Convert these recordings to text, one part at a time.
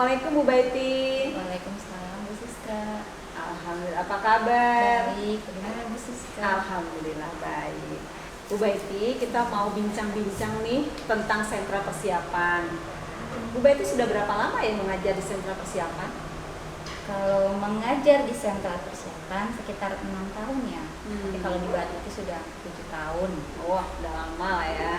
Assalamualaikum Bu Baiti. Waalaikumsalam Bu Siska. Alhamdulillah, apa kabar? Baik, bagaimana Bu Siska? Alhamdulillah baik. Bu Baiti, kita mau bincang-bincang nih tentang sentra persiapan. Bu Baiti sudah berapa lama ya mengajar di sentra persiapan? Kalau mengajar di sentra persiapan sekitar 6 tahun ya. Tapi kalau di Batu itu sudah 7 tahun. Wah, udah lama lah ya.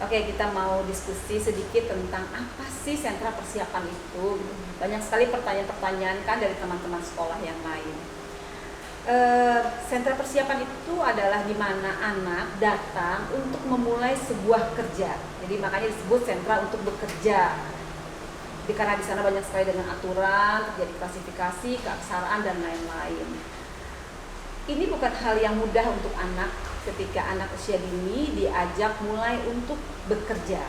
Oke, kita mau diskusi sedikit tentang apa sih sentra persiapan itu. Banyak sekali pertanyaan-pertanyaan kan dari teman-teman sekolah yang lain. Sentra persiapan itu adalah di mana anak datang untuk memulai sebuah kerja. Jadi makanya disebut sentra untuk bekerja. Karena di sana banyak sekali dengan aturan, terjadi klasifikasi, keaksaraan dan lain-lain. Ini bukan hal yang mudah untuk anak ketika anak usia dini diajak mulai untuk bekerja.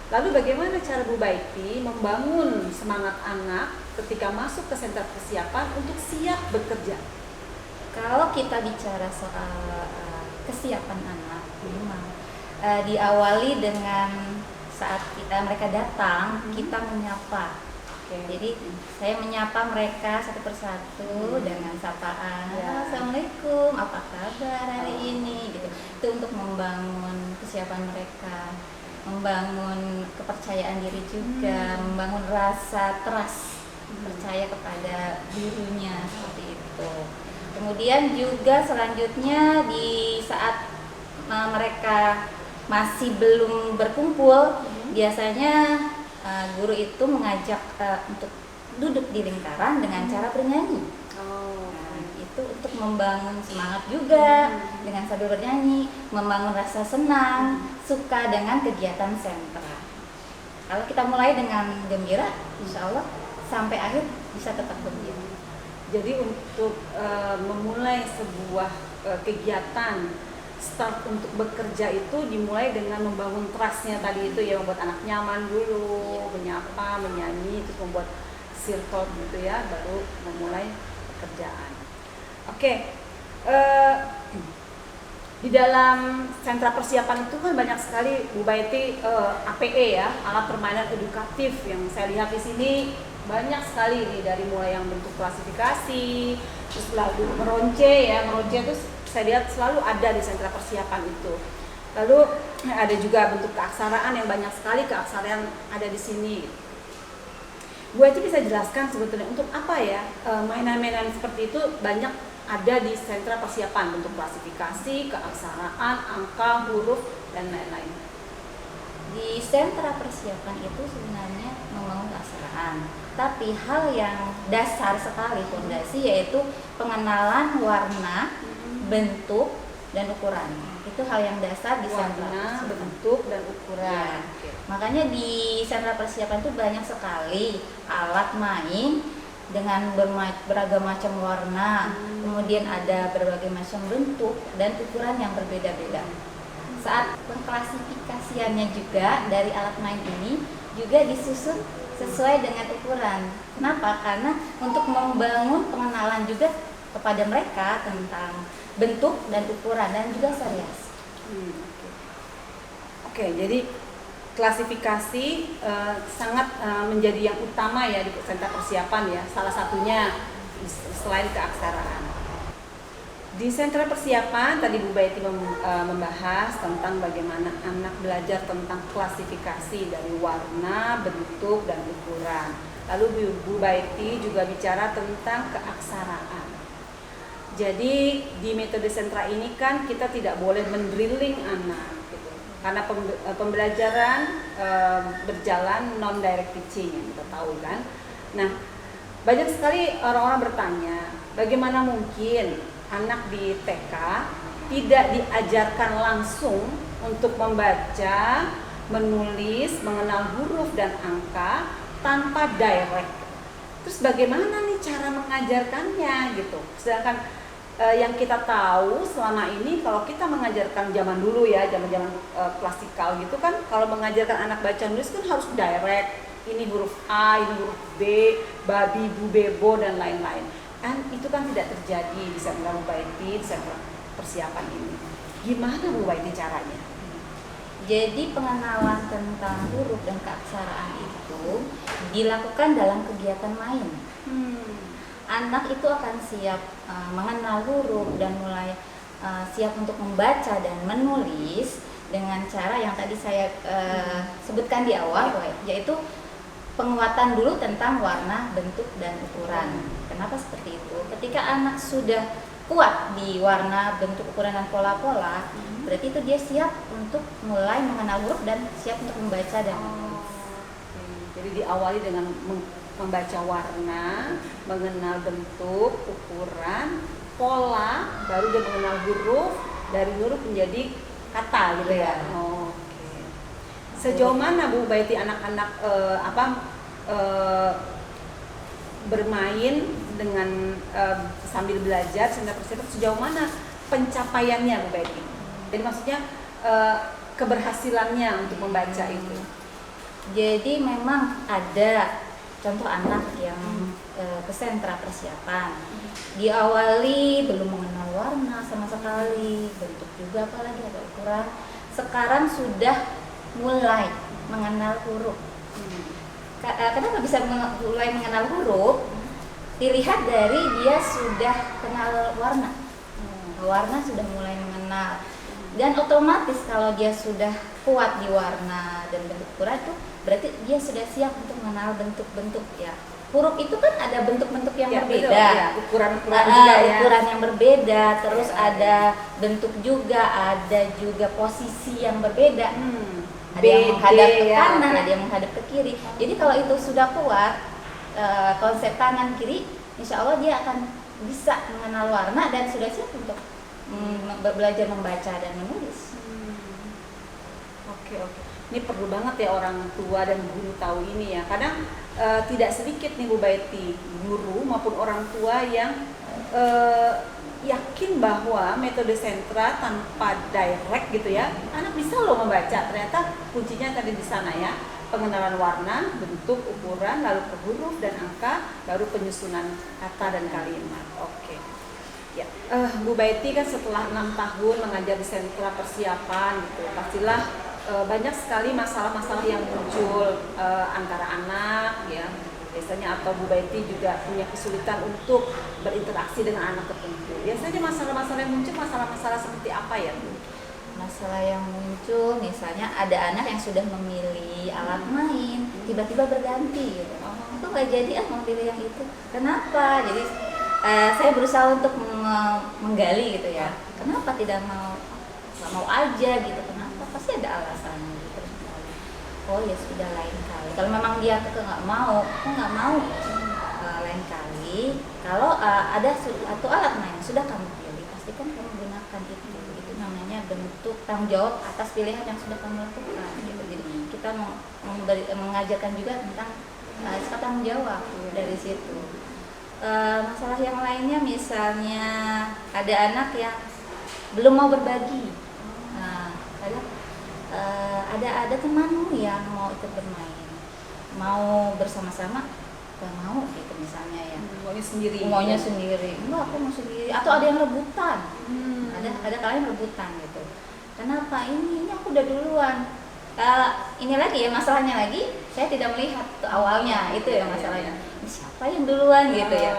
Lalu bagaimana cara Bu Baiti membangun semangat anak ketika masuk ke sentra persiapan untuk siap bekerja? Kalau kita bicara soal kesiapan anak, memang diawali dengan saat mereka datang, kita menyapa. Jadi saya menyapa mereka satu persatu dengan sapaan, Assalamualaikum, apa kabar hari ini? Gitu. Itu untuk membangun kesiapan mereka, membangun kepercayaan diri juga, membangun rasa trust, percaya kepada gurunya seperti itu. Kemudian juga selanjutnya di saat mereka masih belum berkumpul, biasanya guru itu mengajak untuk duduk di lingkaran dengan cara bernyanyi. Itu untuk membangun semangat juga dengan sambil bernyanyi, membangun rasa senang, suka dengan kegiatan sentra. Kalau kita mulai dengan gembira, insya Allah sampai akhir bisa tetap gembira. Jadi untuk memulai sebuah kegiatan start untuk bekerja itu dimulai dengan membangun trust-nya tadi itu ya, membuat anak nyaman dulu, menyapa, menyanyi, terus membuat circle gitu ya, baru memulai pekerjaan. Oke, di dalam sentra persiapan itu kan banyak sekali Bu Baiti APE ya, alat permainan edukatif yang saya lihat di sini banyak sekali nih, dari mulai yang bentuk klasifikasi, terus lalu meronce ya, meronce itu saya lihat selalu ada di sentra persiapan itu. Lalu ada juga bentuk keaksaraan yang banyak sekali keaksaraan ada di sini. Bu itu bisa jelaskan sebetulnya untuk apa ya mainan-mainan seperti itu banyak ada di sentra persiapan, bentuk klasifikasi, keaksaraan, angka, huruf dan lain-lain. Di sentra persiapan itu sebenarnya membangun keaksaraan, tapi hal yang dasar sekali fondasi yaitu pengenalan warna, bentuk dan ukuran. Itu hal yang dasar di sentra warna, bentuk dan ukuran. Ya. Makanya di sentra persiapan itu banyak sekali alat main dengan beragam macam warna, kemudian ada berbagai macam bentuk dan ukuran yang berbeda-beda. Saat pengklasifikasiannya juga dari alat main ini juga disusun sesuai dengan ukuran. Kenapa? Karena untuk membangun pengenalan juga kepada mereka tentang bentuk dan ukuran dan juga variasi. Oke, jadi klasifikasi sangat menjadi yang utama ya di sentra persiapan ya. Salah satunya selain keaksaraan. Di sentra persiapan tadi Bu Baiti membahas tentang bagaimana anak belajar tentang klasifikasi dari warna, bentuk dan ukuran. Lalu Bu Baiti juga bicara tentang keaksaraan. Jadi di metode sentra ini kan kita tidak boleh mendrilling anak gitu. Karena pembelajaran berjalan non-direct teaching yang kita tahu kan. Nah, banyak sekali orang-orang bertanya, bagaimana mungkin anak di TK tidak diajarkan langsung untuk membaca, menulis, mengenal huruf dan angka tanpa direct. Terus bagaimana nih cara mengajarkannya gitu. Sedangkan yang kita tahu selama ini kalau kita mengajarkan zaman dulu ya, zaman-zaman klasikal gitu kan, kalau mengajarkan anak baca nulis kan harus direct. Ini huruf A, ini huruf B, babi, bu, bebo dan lain-lain. Dan itu kan tidak terjadi di sentra Bu Baiti, di sentra persiapan ini. Gimana Bu Baiti caranya? Jadi pengenalan tentang huruf dan keaksaraan itu dilakukan dalam kegiatan main. Anak itu akan siap mengenal huruf dan mulai siap untuk membaca dan menulis dengan cara yang tadi saya sebutkan di awal, yaitu penguatan dulu tentang warna, bentuk, dan ukuran. Kenapa seperti itu? Ketika anak sudah kuat di warna, bentuk, ukuran, dan pola-pola, berarti itu dia siap untuk mulai mengenal huruf dan siap untuk membaca dan menulis. Jadi diawali dengan membaca warna, mengenal bentuk, ukuran, pola, baru dia mengenal huruf, dari huruf menjadi kata gitu ya. Oke. Sejauh mana Bu Baiti anak-anak bermain dengan sambil belajar sejauh mana pencapaiannya Bu Baiti? Jadi maksudnya keberhasilannya untuk membaca itu. Jadi memang ada contoh anak yang ke sentra persiapan, diawali belum mengenal warna sama sekali, bentuk juga apalagi ada ukuran. Sekarang sudah mulai mengenal huruf. Kenapa bisa mulai mengenal huruf? Dilihat dari dia sudah kenal warna. Warna sudah mulai mengenal. Dan otomatis kalau dia sudah kuat di warna dan bentuk ukuran itu berarti dia sudah siap untuk mengenal bentuk-bentuk ya. Huruf itu kan ada bentuk-bentuk yang berbeda, ya. Ukuran-ukuran juga ya. Ukuran yang berbeda, terus ada bentuk juga, ada juga posisi yang berbeda. Ada yang menghadap ke kanan, ada yang menghadap ke kiri. Jadi kalau itu sudah kuat, konsep kanan kiri, insya Allah dia akan bisa mengenal warna dan sudah siap untuk belajar membaca dan menulis. Oke. Ini perlu banget ya orang tua dan guru tahu ini ya. Kadang tidak sedikit nih Bu Baiti, guru maupun orang tua yang yakin bahwa metode sentra tanpa direct gitu ya, anak bisa loh membaca. Ternyata kuncinya tadi di sana ya, pengenalan warna, bentuk, ukuran, lalu ke huruf dan angka, baru penyusunan kata dan kalimat. Oke. Ya, Bu Baiti kan setelah 6 tahun mengajar di sentra persiapan gitu, pastilah banyak sekali masalah-masalah yang muncul antara anak ya. Biasanya atau Bu Baiti juga punya kesulitan untuk berinteraksi dengan anak tertentu. Biasanya masalah-masalah yang muncul, masalah-masalah seperti apa ya Bu? Masalah yang muncul misalnya ada anak yang sudah memilih alat main, tiba-tiba berganti gitu. Itu nggak jadi mau pilih yang itu. Kenapa? Jadi saya berusaha untuk menggali gitu ya. Kenapa tidak mau? Nggak mau aja gitu. Kenapa? Pasti ada alasannya gitu. Oh ya sudah lain kali. Kalau memang dia nggak mau, lain kali. Kalau ada satu alat main yang sudah kamu pilih, pastikan kamu gunakan itu. Itu namanya bentuk tanggung jawab atas pilihan yang sudah kamu lakukan. Gitu. Jadi kita mengajarkan juga tentang sifat tanggung jawab dari situ. Masalah yang lainnya misalnya ada anak yang belum mau berbagi. Ada temanmu yang mau ikut bermain, mau bersama-sama, gak mau gitu misalnya ya. Maunya sendiri. Enggak, aku mau sendiri. Atau ada yang rebutan. Ada kalian rebutan gitu. Kenapa? Ini aku udah duluan. Ini lagi ya masalahnya lagi. Saya tidak melihat awalnya itu ya masalahnya. Ini siapa yang duluan gitu ya?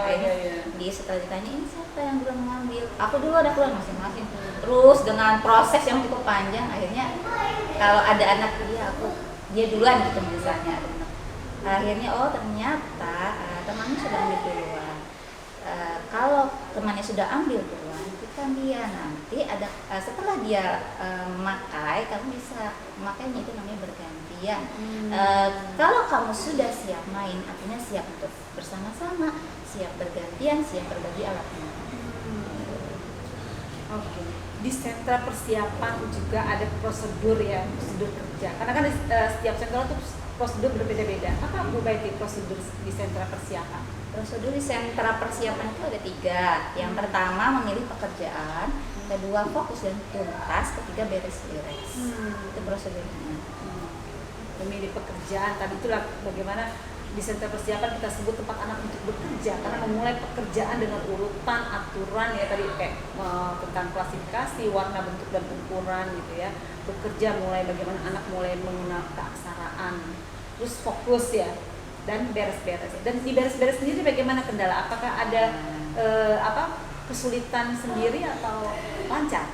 Dia setelah ditanya ini siapa yang duluan mengambil? Aku duluan masing-masing. Terus dengan proses yang cukup panjang akhirnya kalau ada anak dia duluan gitu misalnya. Akhirnya ternyata temannya sudah ambil duluan. Kalau temannya sudah ambil duluan, kita dia nanti ada setelah dia memakai, kamu bisa memakainya, itu namanya bergantian. Kalau kamu sudah siap main, artinya siap untuk bersama-sama, siap bergantian, siap berbagi alatnya. Oke. Di sentra persiapan juga ada prosedur ya, prosedur kerja. Karena kan setiap sentra itu prosedur berbeda-beda. Apa Bu Baiti prosedur di sentra persiapan? Prosedur di sentra persiapan itu ada 3. Yang pertama memilih pekerjaan, kedua fokus dan tuntas, ketiga beres-beres. Itu prosedurnya. Memilih pekerjaan tadi itulah bagaimana di sentra persiapan kita sebut tempat anak untuk bekerja, karena memulai pekerjaan dengan urutan, aturan ya tadi kayak tentang klasifikasi, warna, bentuk dan ukuran gitu ya. Bekerja mulai bagaimana anak mulai mengenal keaksaraan, terus fokus ya, dan beres-beres. Dan di beres-beres sendiri bagaimana kendala? Apakah ada kesulitan sendiri atau lancar?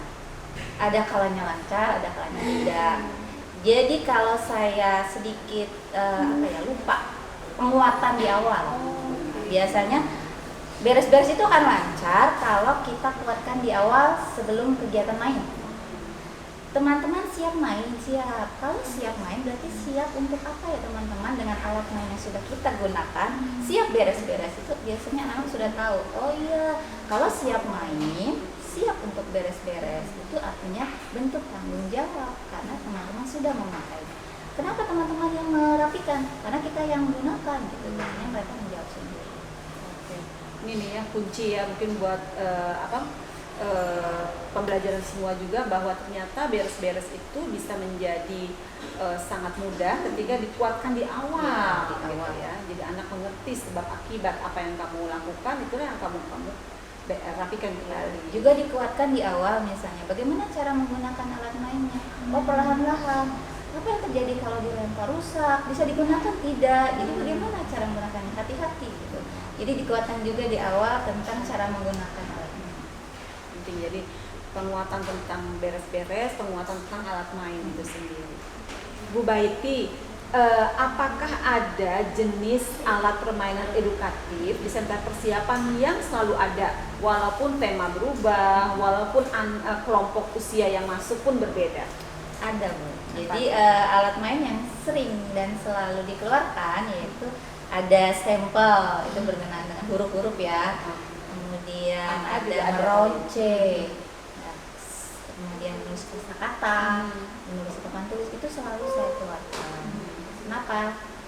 Ada kalanya lancar, ada kalanya tidak. Jadi kalau saya sedikit lupa penguatan di awal. Biasanya beres-beres itu akan lancar kalau kita kuatkan di awal sebelum kegiatan main. Teman-teman siap main, siap. Kalau siap main berarti siap untuk apa ya teman-teman, dengan alat main yang sudah kita gunakan. Siap beres-beres itu biasanya anak-anak sudah tahu. Oh iya, kalau siap main, siap untuk beres-beres, itu artinya bentuk tanggung jawab karena teman-teman sudah memakai. Kenapa teman-teman yang merapikan? Karena kita yang menggunakan gitu. Biasanya mereka menjawab sendiri. Oke. Ini nih ya kunci ya mungkin buat pembelajaran semua juga, bahwa ternyata beres-beres itu bisa menjadi sangat mudah ketika dikuatkan di awal, gitu ya. Jadi anak mengerti sebab akibat apa yang kamu lakukan, itulah yang kamu rapikan kembali. Juga dikuatkan di awal, misalnya bagaimana cara menggunakan alat mainnya. Oh, perlahan-lahan. Apa yang terjadi kalau dilempar rusak? Bisa digunakan tidak? Jadi bagaimana cara menggunakannya? Hati-hati gitu. Jadi dikuatkan juga di awal tentang cara menggunakan alat main. Penting, jadi penguatan tentang beres-beres, penguatan tentang alat main itu sendiri. Bu Baiti, apakah ada jenis alat permainan edukatif di sentra persiapan yang selalu ada walaupun tema berubah, walaupun kelompok usia yang masuk pun berbeda? Ada, Bu. Jadi alat main yang sering dan selalu dikeluarkan yaitu ada stempel, itu berkenaan dengan huruf-huruf ya. Kemudian ada meronce, kemudian menulis kosakata, menulis papan tulis, itu selalu saya keluarkan. Kenapa?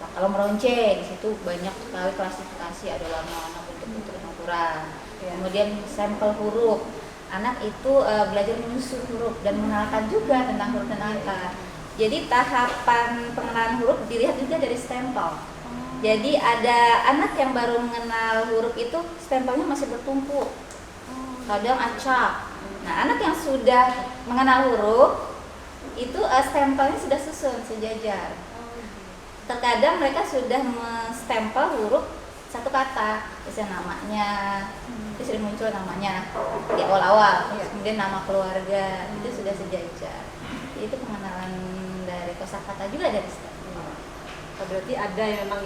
Nah, kalau meronce di situ banyak sekali klasifikasi, ada warna-warna, bentuk-bentuk, dan ukuran. Kemudian sampel huruf, anak itu belajar menyusun huruf dan mengenalkan juga tentang huruf dan angka. Jadi tahapan pengenalan huruf dilihat juga dari stempel. Jadi ada anak yang baru mengenal huruf itu stempelnya masih bertumpuk, kadang acak. Nah, anak yang sudah mengenal huruf itu stempelnya sudah susun sejajar. Terkadang mereka sudah menstempel huruf satu kata, misalnya namanya, itu sering muncul namanya di awal-awal, kemudian nama keluarga, itu sudah sejajar. Jadi itu pengenalan dari kosakata juga dari stempel. Berarti ada yang memang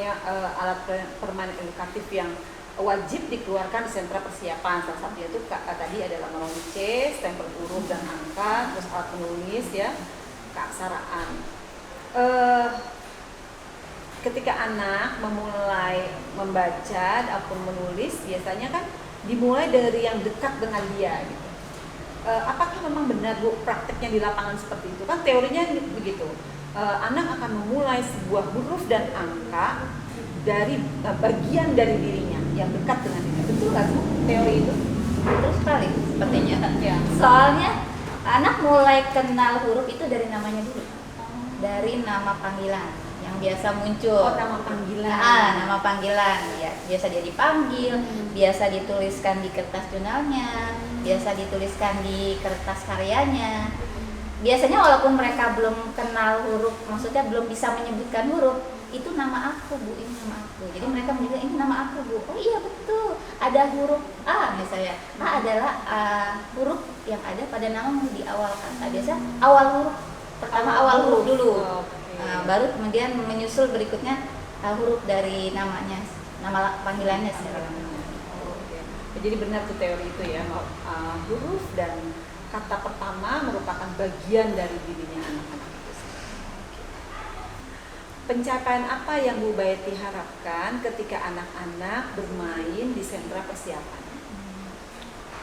alat permainan edukatif yang wajib dikeluarkan di sentra persiapan. Salah satunya itu tadi adalah meronce, stempel huruf dan angka, terus alat penulis ya, keaksaraan. Ketika anak memulai membaca ataupun menulis, biasanya kan dimulai dari yang dekat dengan dia gitu. Apakah memang benar Bu prakteknya di lapangan seperti itu? Kan teorinya begitu. Anak akan memulai sebuah huruf dan angka dari bagian dari dirinya yang dekat dengan dirinya. Betul nggak sih teori itu? Betul sekali sepertinya. Ya. Soalnya anak mulai kenal huruf itu dari namanya dulu, dari nama panggilan yang biasa muncul. Oh, nama panggilan. Nama panggilan ya, biasa dia dipanggil, biasa dituliskan di kertas jurnalnya, biasa dituliskan di kertas karyanya. Biasanya walaupun mereka belum kenal huruf, maksudnya belum bisa menyebutkan huruf, itu nama aku Bu, ini nama aku. Jadi mereka menyebut ini nama aku Bu. Oh iya betul, ada huruf A misalnya. A adalah huruf yang ada pada namamu di awal kata. Biasa awal huruf, pertama awal huruf dulu. Baru kemudian menyusul berikutnya huruf dari namanya, nama panggilannya secara. Jadi benar tuh teori itu ya, huruf dan kata pertama merupakan bagian dari dirinya anak-anak itu sendiri. Pencapaian apa yang Bu Baiti harapkan ketika anak-anak bermain di sentra persiapan?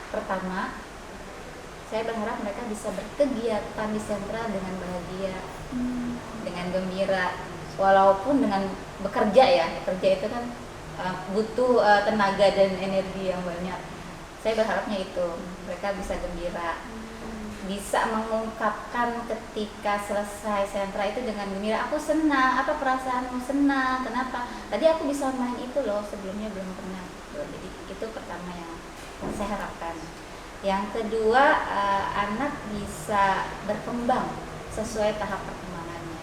Pertama, saya berharap mereka bisa berkegiatan di sentra dengan bahagia, dengan gembira, walaupun dengan bekerja ya. Bekerja itu kan butuh tenaga dan energi yang banyak. Saya berharapnya itu mereka bisa gembira, bisa mengungkapkan ketika selesai sentra itu dengan gembira, aku senang, apa perasaanmu, senang, kenapa? Tadi aku bisa main itu loh, sebelumnya belum pernah. Jadi itu pertama yang saya harapkan. Yang kedua, anak bisa berkembang sesuai tahap perkembangannya.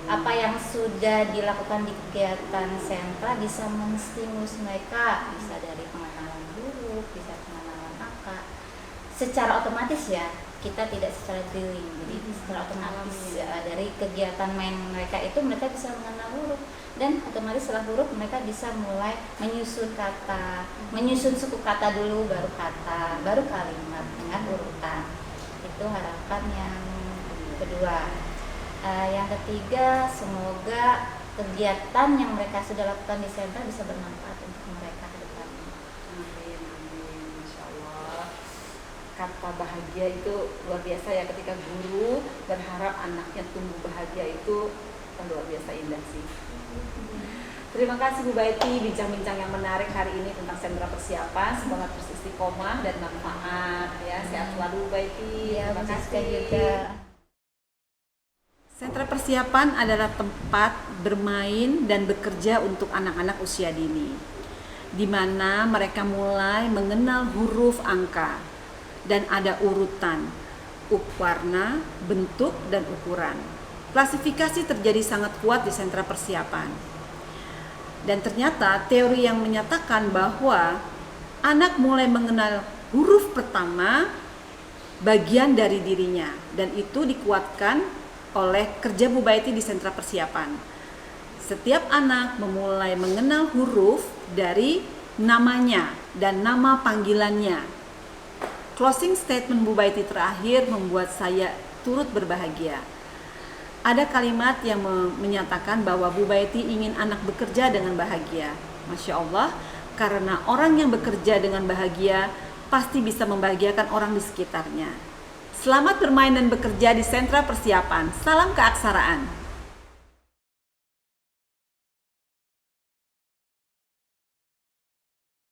Apa yang sudah dilakukan di kegiatan sentra bisa menstimulus mereka, bisa dari pengenalan huruf, bisa pengenalan angka. Secara otomatis ya, kita tidak secara drilling, jadi secara otomatis dari kegiatan main mereka itu mereka bisa mengenal huruf, dan otomatis setelah huruf mereka bisa mulai menyusun kata, menyusun suku kata dulu, baru kata, baru kalimat dengan urutan. Itu harapan yang kedua. Yang ketiga, semoga kegiatan yang mereka sudah lakukan di sentra bisa bermanfaat untuk mereka ke depannya. Amin, amin, Insya Allah. Kata bahagia itu luar biasa ya, ketika guru berharap anaknya tumbuh bahagia itu luar biasa indah sih. Terima kasih Bu Baiti, bincang-bincang yang menarik hari ini tentang sentra persiapan. Semoga terus istiqomah dan manfaat ya. Sehat selalu Bu Baiti. Ya, Terima kasih juga. Sentra persiapan adalah tempat bermain dan bekerja untuk anak-anak usia dini, di mana mereka mulai mengenal huruf angka dan ada urutan, warna, bentuk, dan ukuran. Klasifikasi terjadi sangat kuat di sentra persiapan. Dan ternyata teori yang menyatakan bahwa anak mulai mengenal huruf pertama bagian dari dirinya, dan itu dikuatkan oleh kerja Bu Baiti di sentra persiapan. Setiap anak memulai mengenal huruf dari namanya dan nama panggilannya. Closing statement Bu Baiti terakhir membuat saya turut berbahagia. Ada kalimat yang menyatakan bahwa Bu Baiti ingin anak bekerja dengan bahagia. Masya Allah, karena orang yang bekerja dengan bahagia pasti bisa membahagiakan orang di sekitarnya. Selamat bermain dan bekerja di sentra persiapan. Salam keaksaraan.